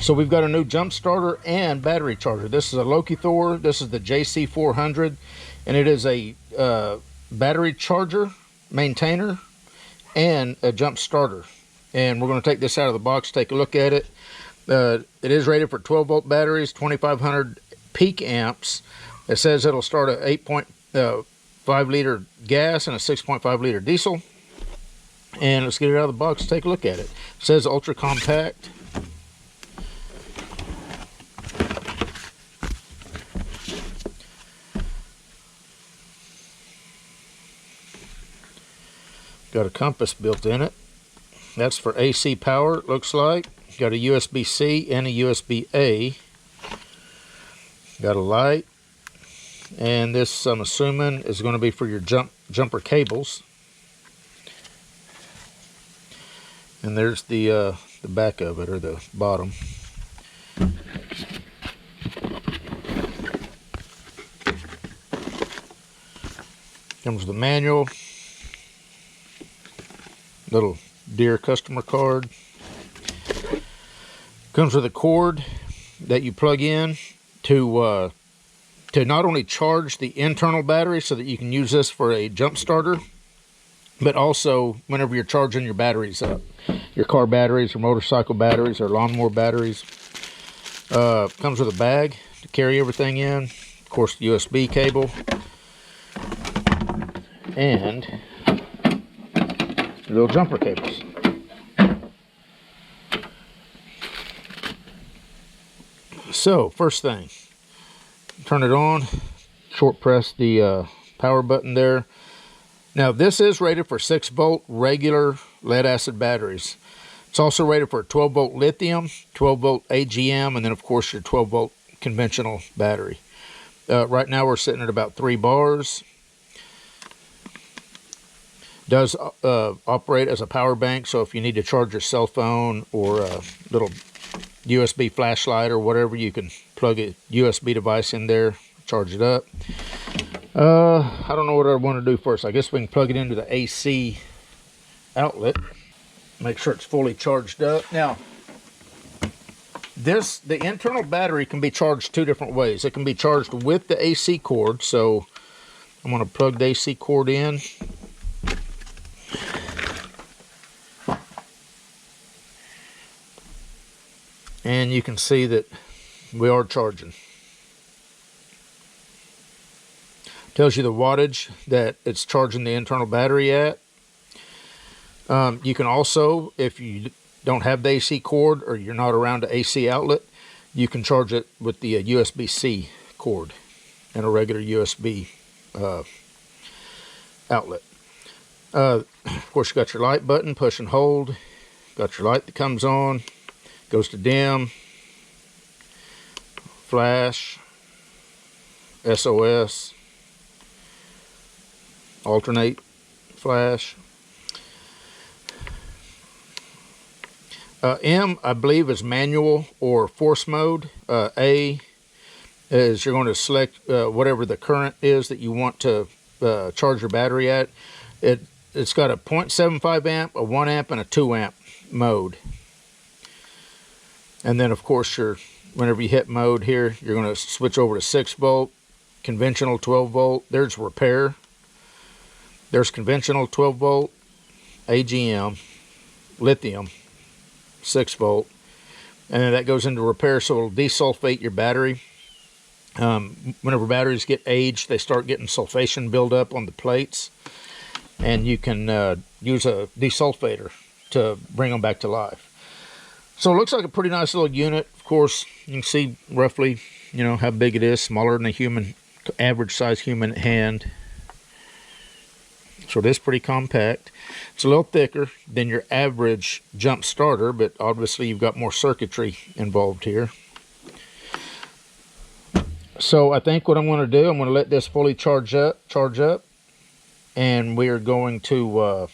So we've got a new jump starter and battery charger. This is a Lokithor. This is the JC400, and it is a battery charger, maintainer, and a jump starter. And we're going to take this out of the box, take a look at it. It is rated for 12-volt batteries, 2,500 peak amps. It says it'll start at 8.5 liter gas and a 6.5 liter diesel. And let's get it out of the box, take a look at it. It says ultra compact. Got a compass built in it. That's for AC power, it looks like. Got a USB-C and a USB-A. Got a light. And this, I'm assuming, is going to be for your jumper cables. And there's the back of it, or the bottom. Comes with the manual. Little dear customer card. Comes with a cord that you plug in to not only charge the internal battery so that you can use this for a jump starter, but also whenever you're charging your batteries up, your car batteries or motorcycle batteries or lawnmower batteries. Comes with a bag to carry everything in, of course the USB cable, and little jumper cables. So first thing, turn it on, short press the power button there. Now this is rated for 6-volt regular lead acid batteries. It's also rated for 12-volt lithium, 12-volt AGM, and then of course your 12-volt conventional battery. Right now we're sitting at about 3 bars. Does operate as a power bank, so if you need to charge your cell phone or a little USB flashlight or whatever, you can plug a USB device in there, charge it up. I don't know what I want to do first. I guess we can plug it into the AC outlet, make sure it's fully charged up. Now the internal battery can be charged 2 different ways. It can be charged with the AC cord, so I'm going to plug the AC cord in. And you can see that we are charging. Tells you the wattage that it's charging the internal battery at. You can also, if you don't have the AC cord or you're not around the AC outlet, you can charge it with the USB-C cord and a regular USB outlet. Of course, you got your light button, push and hold. Got your light that comes on. Goes to dim, flash, SOS, alternate, flash. M, I believe, is manual or force mode. A is you're going to select whatever the current is that you want to charge your battery at. It's got a 0.75 amp, a 1 amp, and a 2 amp mode. And then, of course, whenever you hit mode here, you're going to switch over to 6-volt, conventional 12-volt. There's repair. There's conventional 12-volt, AGM, lithium, 6-volt. And then that goes into repair, so it'll desulfate your battery. Whenever batteries get aged, they start getting sulfation buildup on the plates. And you can use a desulfator to bring them back to life. So it looks like a pretty nice little unit. Of course, you can see roughly, how big it is, smaller than a average size human hand. So it is pretty compact. It's a little thicker than your average jump starter, but obviously you've got more circuitry involved here. So I think what I'm going to do, I'm going to let this fully charge up, and we are going to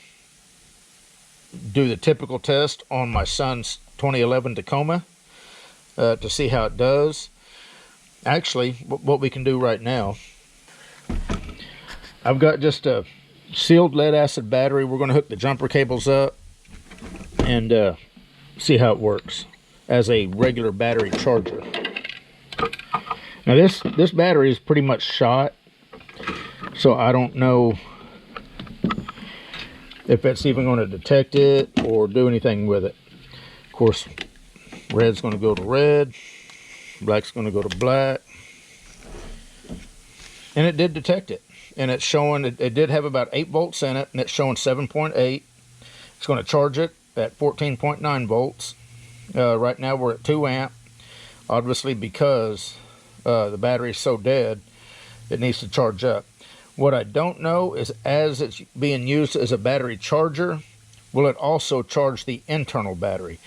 do the typical test on my son's 2011 Tacoma to see how it does. Actually, what we can do right now, I've got just a sealed lead acid battery. We're going to hook the jumper cables up and see how it works. as a regular battery charger. Now this battery is pretty much shot, so I don't know if it's even going to detect it or do anything with it. Of course, red's going to go to red, black's going to go to black, and it did detect it. And it's showing, it did have about 8 volts in it, and it's showing 7.8. It's going to charge it at 14.9 volts. Right now we're at 2 amp, obviously because the battery is so dead, it needs to charge up. What I don't know is, as it's being used as a battery charger, will it also charge the internal battery?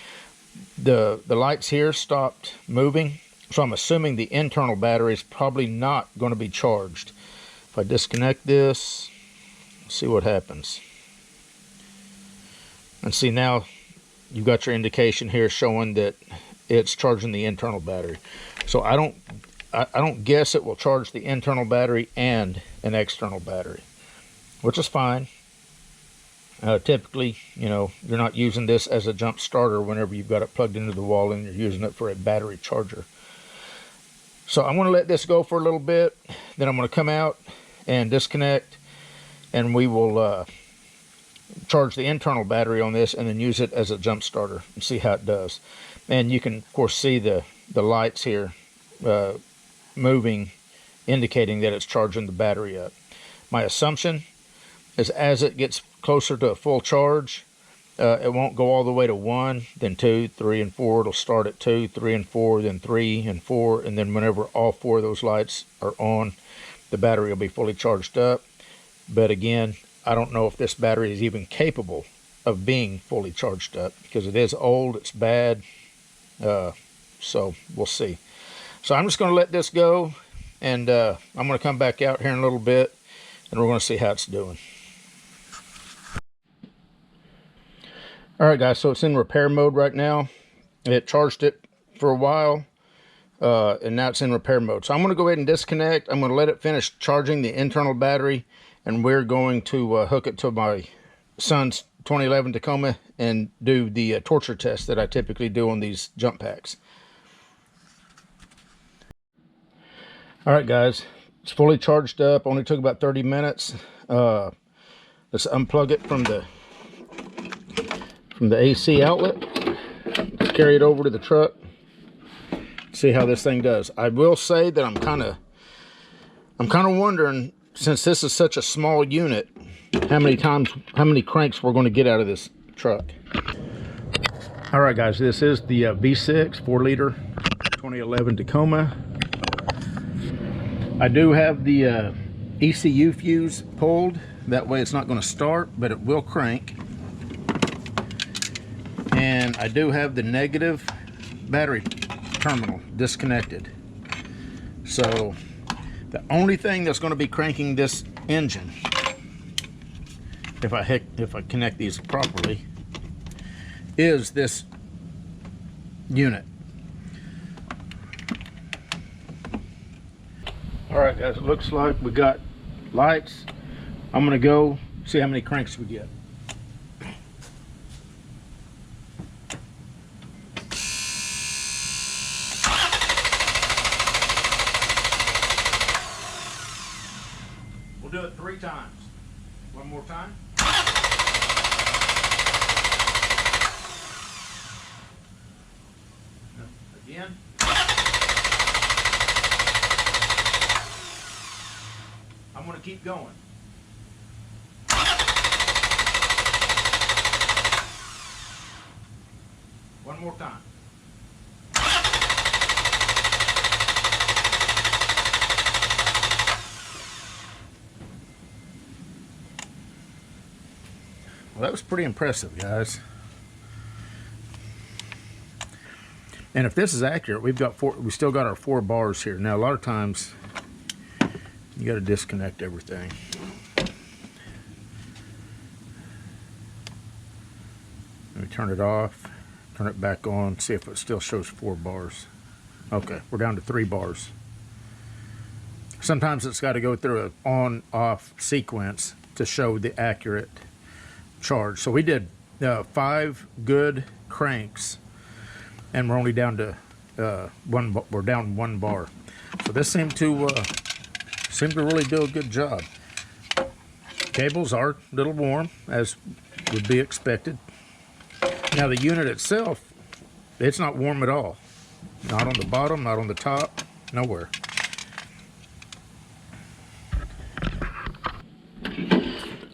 The lights here stopped moving, so I'm assuming the internal battery is probably not going to be charged. If I disconnect this, see what happens. And see, now you've got your indication here showing that it's charging the internal battery. So I don't guess it will charge the internal battery and an external battery, which is fine. Typically, you know, you're not using this as a jump starter whenever you've got it plugged into the wall and you're using it for a battery charger. So I'm going to let this go for a little bit, then I'm going to come out and disconnect, and we will charge the internal battery on this and then use it as a jump starter and see how it does. And you can of course see the lights here moving, indicating that it's charging the battery up. My assumption is as it gets closer to a full charge, it won't go all the way to 1, then 2, 3, and 4. It'll start at 2, 3, and 4, then 3 and 4, and then whenever all 4 of those lights are on, the battery will be fully charged up. But again, I don't know if this battery is even capable of being fully charged up, because it is old, it's bad, so we'll see. So I'm just going to let this go, and I'm going to come back out here in a little bit, and we're going to see how it's doing. Alright guys, so it's in repair mode right now. It charged it for a while, and now it's in repair mode. So I'm going to go ahead and disconnect. I'm going to let it finish charging the internal battery, and we're going to hook it to my son's 2011 Tacoma and do the torture test that I typically do on these jump packs. Alright guys, it's fully charged up. Only took about 30 minutes. Let's unplug it from the AC outlet, carry it over to the truck, see how this thing does. I will say that I'm kind of wondering, since this is such a small unit, how many cranks we're going to get out of this truck. All right guys, this is the V6 4-liter 2011 Tacoma. I do have the ECU fuse pulled, that way it's not going to start, but it will crank. And I do have the negative battery terminal disconnected. So the only thing that's going to be cranking this engine, if I connect these properly, is this unit. All right guys, it looks like we got lights. I'm going to go see how many cranks we get. Do it 3 times. One more time. Again. I'm going to keep going. One more time. Well, that was pretty impressive, guys. And if this is accurate, we still got our 4 bars here. Now, a lot of times you got to disconnect everything. Let me turn it off, turn it back on, see if it still shows 4 bars. Okay, we're down to 3 bars. Sometimes it's got to go through an on-off sequence to show the accurate charge. So we did 5 good cranks and we're only down to we're down 1 bar. So this seemed to really do a good job. Cables are a little warm, as would be expected. Now the unit itself, it's not warm at all. Not on the bottom, not on the top, nowhere.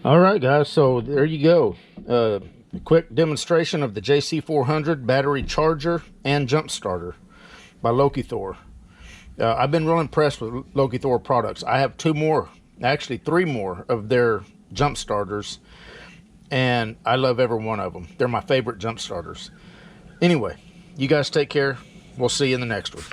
All right, guys, so there you go. A quick demonstration of the JC400 battery charger and jump starter by Lokithor. I've been real impressed with Lokithor products. I have 2 more, actually 3 more of their jump starters, and I love every one of them. They're my favorite jump starters. Anyway, you guys take care. We'll see you in the next one.